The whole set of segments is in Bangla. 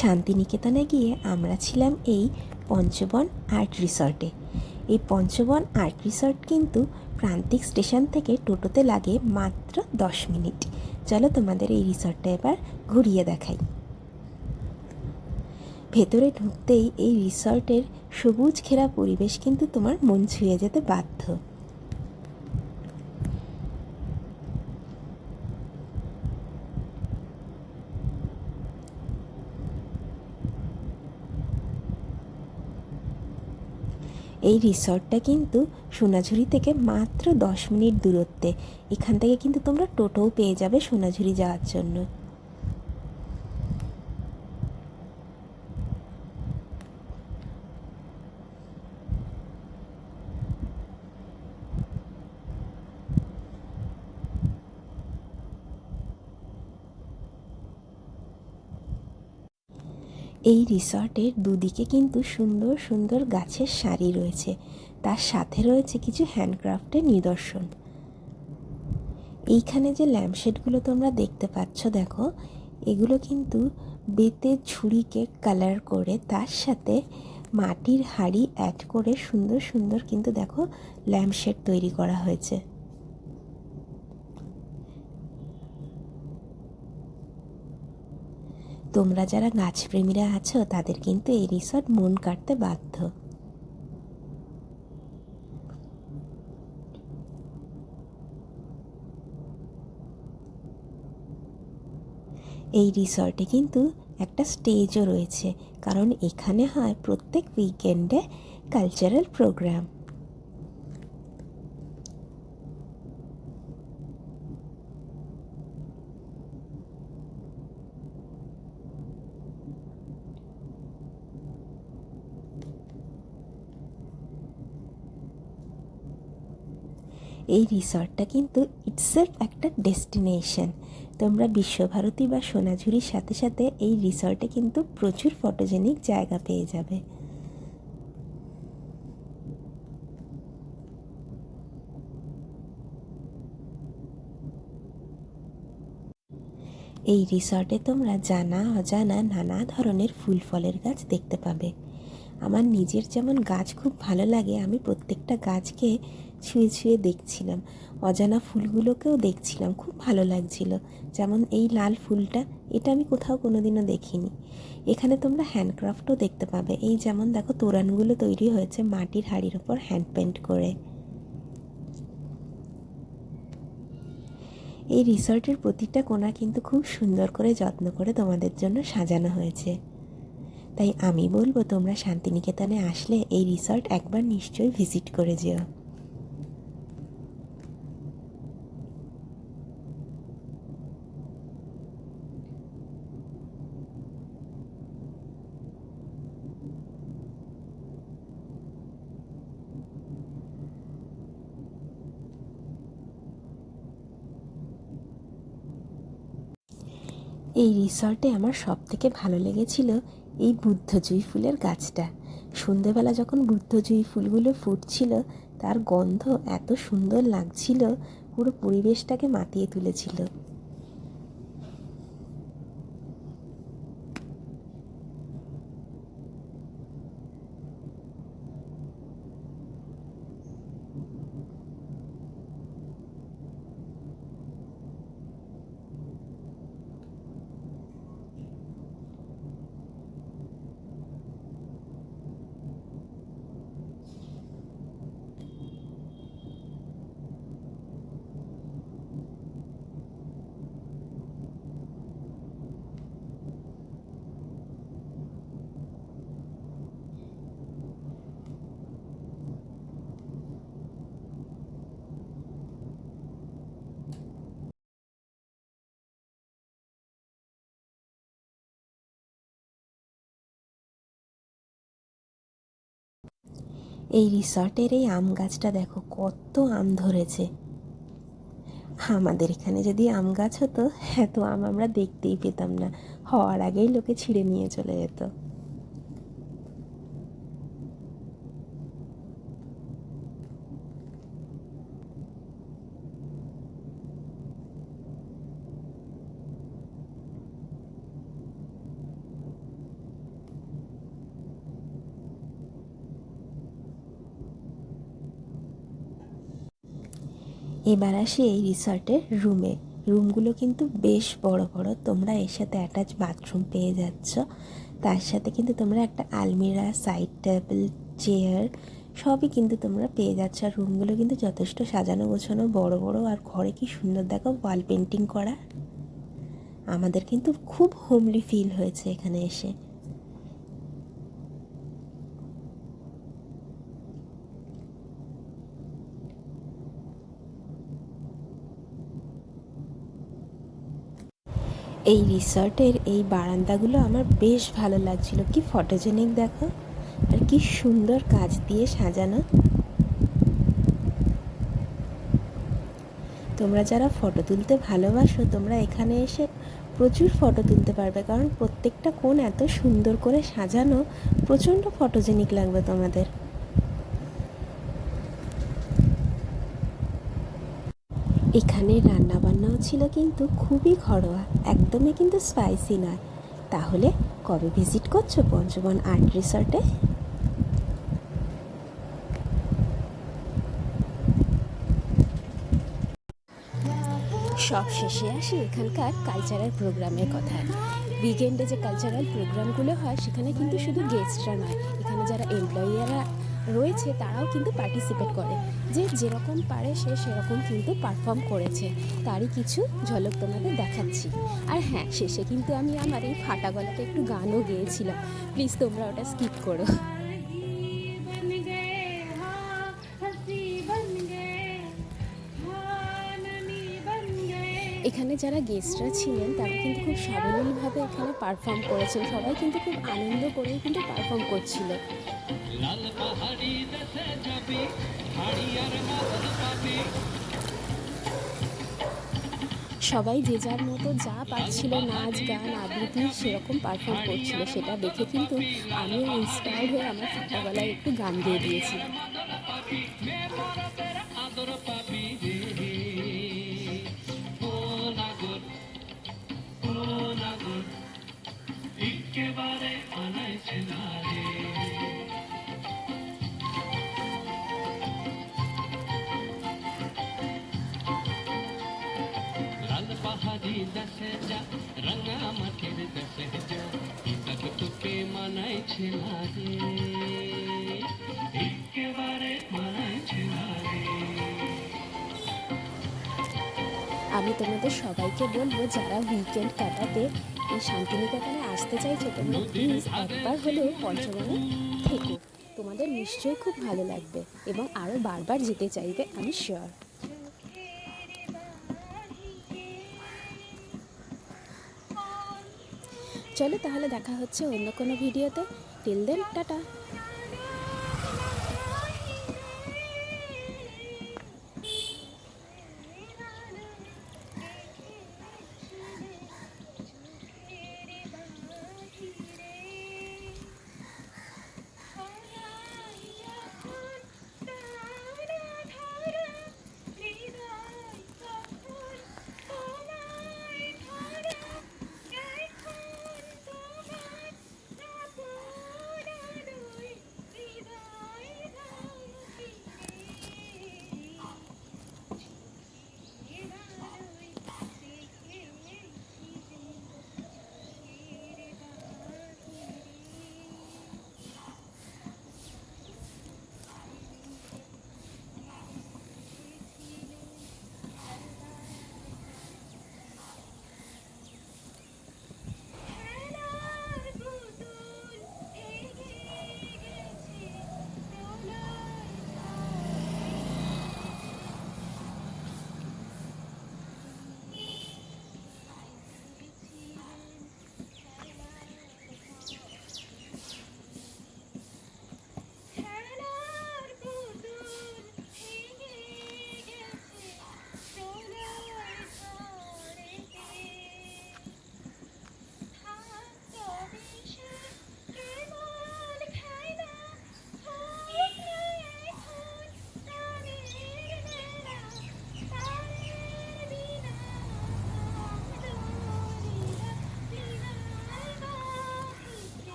শান্তিনিকেতনে গিয়ে আমরা ছিলাম এই পঞ্চবন আর্ট রিসর্টে। এই পঞ্চবন আর্ট রিসর্ট কিন্তু প্রান্তিক স্টেশন থেকে টোটোতে লাগে মাত্র 10 মিনিট। চলো তোমাদের এই রিসর্টটা এবার ঘুরিয়ে দেখাই। ভেতরে ঢুকতেই এই রিসর্টের সবুজ ঘেরা পরিবেশ কিন্তু তোমার মন ছুঁয়ে যেতে বাধ্য। এই রিসর্টটা কিন্তু সোনাঝুরি থেকে মাত্র 10 মিনিট দূরত্বে। এখান থেকে কিন্তু তোমরা টোটোও পেয়ে যাবে সোনাঝুরি যাওয়ার জন্য। এই রিসর্টের দুদিকে কিন্তু সুন্দর সুন্দর গাছের সারি রয়েছে, তার সাথে রয়েছে কিছু হ্যান্ডক্রাফটের নিদর্শন। এইখানে যে ল্যাম্পশেডগুলো তোমরা দেখতে পাচ্ছ, দেখো এগুলো কিন্তু বেতের ঝুড়িকে কালার করে তার সাথে মাটির হাঁড়ি অ্যাড করে সুন্দর সুন্দর কিন্তু দেখো ল্যাম্পশেড তৈরি করা হয়েছে। তোমরা যারা গাছপ্রেমীরা আছো তাদের কিন্তু এই রিসর্ট মন কাটতে বাধ্য। এই রিসর্টে কিন্তু একটা স্টেজও রয়েছে, কারণ এখানে হয় প্রত্যেক উইকেন্ডে কালচারাল প্রোগ্রাম। এই রিসর্টটা কিন্তু ইটসেলফ একটা ডেস্টিনেশন। তোমরা বিশ্বভারতী বা সোনাঝুরির সাথে সাথে এই রিসর্টে কিন্তু প্রচুর ফটোজেনিক জায়গা পেয়ে যাবে। এই রিসর্টে তোমরা জানা অজানা নানা ধরনের ফুল ফলের গাছ দেখতে পাবে। আমার নিজের যেমন গাছ খুব ভালো লাগে, আমি প্রত্যেকটা গাছকে ছুঁয়ে ছুঁয়ে দেখছিলাম, অজানা ফুলগুলোকেও দেখছিলাম, খুব ভালো লাগছিল। যেমন এই লাল ফুলটা, এটা আমি কোথাও কোনোদিনও দেখিনি। এখানে তোমরা হ্যান্ডক্রাফটও দেখতে পাবে। এই যেমন দেখো তোরণগুলো তৈরি হয়েছে মাটির হাঁড়ির ওপর হ্যান্ড পেন্ট করে। এই রিসর্টের প্রতিটা কোণা কিন্তু খুব সুন্দর করে যত্ন করে তোমাদের জন্য সাজানো হয়েছে। তাই আমি বলবো তোমরা শান্তিনিকেতনে আসলে এই রিসর্ট একবার নিশ্চয়ই ভিজিট করে যেও। এই রিসর্টে আমার সবথেকে ভালো লেগেছিল এই বুদ্ধজুঁই ফুলের গাছটা। সন্ধেবেলা যখন বুদ্ধজুঁই ফুলগুলো ফুটছিল, তার গন্ধ এত সুন্দর লাগছিল, পুরো পরিবেশটাকে মাতিয়ে তুলেছিল। এই রিসর্টের এই আম গাছটা দেখো কত আম ধরেছে। আমাদের এখানে যদি আম গাছ হতো, এত আম আমরা দেখতেই পেতাম না, হওয়ার আগেই লোকে ছিঁড়ে নিয়ে চলে যেত। এবার আসি এই রিসর্টের রুমে। রুমগুলো কিন্তু বেশ বড় বড়। তোমরা এর সাথে অ্যাটাচ বাথরুম পেয়ে যাচ্ছ, তার সাথে কিন্তু তোমরা একটা আলমিরা, সাইড টেবিল, চেয়ার সবই কিন্তু তোমরা পেয়ে যাচ্ছ। আর রুমগুলো কিন্তু যথেষ্ট সাজানো গোছানো, বড় বড়। আর ঘরে কি সুন্দর দেখো ওয়াল পেন্টিং করা। আমাদের কিন্তু খুব হোমলি ফিল হয়েছে এখানে এসে। এই রিসর্টের এই বারান্দাগুলো আমার বেশ ভালো লাগছিল। কি ফটোজেনিক দেখো, আর কি সুন্দর কাজ দিয়ে সাজানো। তোমরা যারা ফটো তুলতে ভালোবাসো তোমরা এখানে এসে প্রচুর ফটো তুলতে পারবে, কারণ প্রত্যেকটা কোণ এত সুন্দর করে সাজানো, প্রচণ্ড ফটোজেনিক লাগবে তোমাদের। এখানে রান্নাবান্নাও ছিল কিন্তু খুবই ঘরোয়া, একদমই কিন্তু স্পাইসি নয়। তাহলে কবে ভিজিট করছো পঞ্চবন আর্ট রিসর্টে? সব শেষে আসি এখানকার কালচারাল প্রোগ্রামের কথায়। উইকেন্ডে যে কালচারাল প্রোগ্রামগুলো হয় সেখানে কিন্তু শুধু গেস্টরা নয়, এখানে যারা এমপ্লয়িরা রয়েছে তারাও কিন্তু পার্টিসিপেট করে। যে যেরকম পারে সে সেরকম কিন্তু পারফর্ম করেছে, তারই কিছু ঝলক তোমাদের দেখাচ্ছি। আর হ্যাঁ, শেষে কিন্তু আমি আমার এই ফাটা গলাতে একটু গানও গেয়েছিলাম, প্লিজ তোমরা ওটা স্কিপ করো। এখানে যারা গেস্টরা ছিলেন তারা কিন্তু খুব সাবলীলভাবে এখানে পারফর্ম করেছেন, সবাই কিন্তু খুব আনন্দ করেই কিন্তু পারফর্ম করছিল। সবাই যে যার মতো যা পারছিল নাচ গান আবৃত্তি সেরকম পারফর্ম করছিল, সেটা দেখে কিন্তু আমিও ইন্সপায়ার্ড হয়ে আমার ফাটা গলায় একটু গান গেয়ে দিয়েছি। আমি তোমাদের সবাইকে বলবো, যারা উইকেন্ড কাটাতে এই শান্তিনিকেতনে আসতে চাইছো তোমরা প্লিজ একবার হলেও পঞ্চবনে থেকো, তোমাদের নিশ্চয়ই খুব ভালো লাগবে এবং আরও বারবার যেতে চাইবে, আমি শিওর। চলো তাহলে দেখা হচ্ছে অন্য কোনো ভিডিওতে। Till then, tata.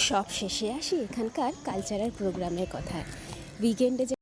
সব শেষে আসি এখানকার কালচারাল প্রোগ্রামের কথা। উইকেন্ডে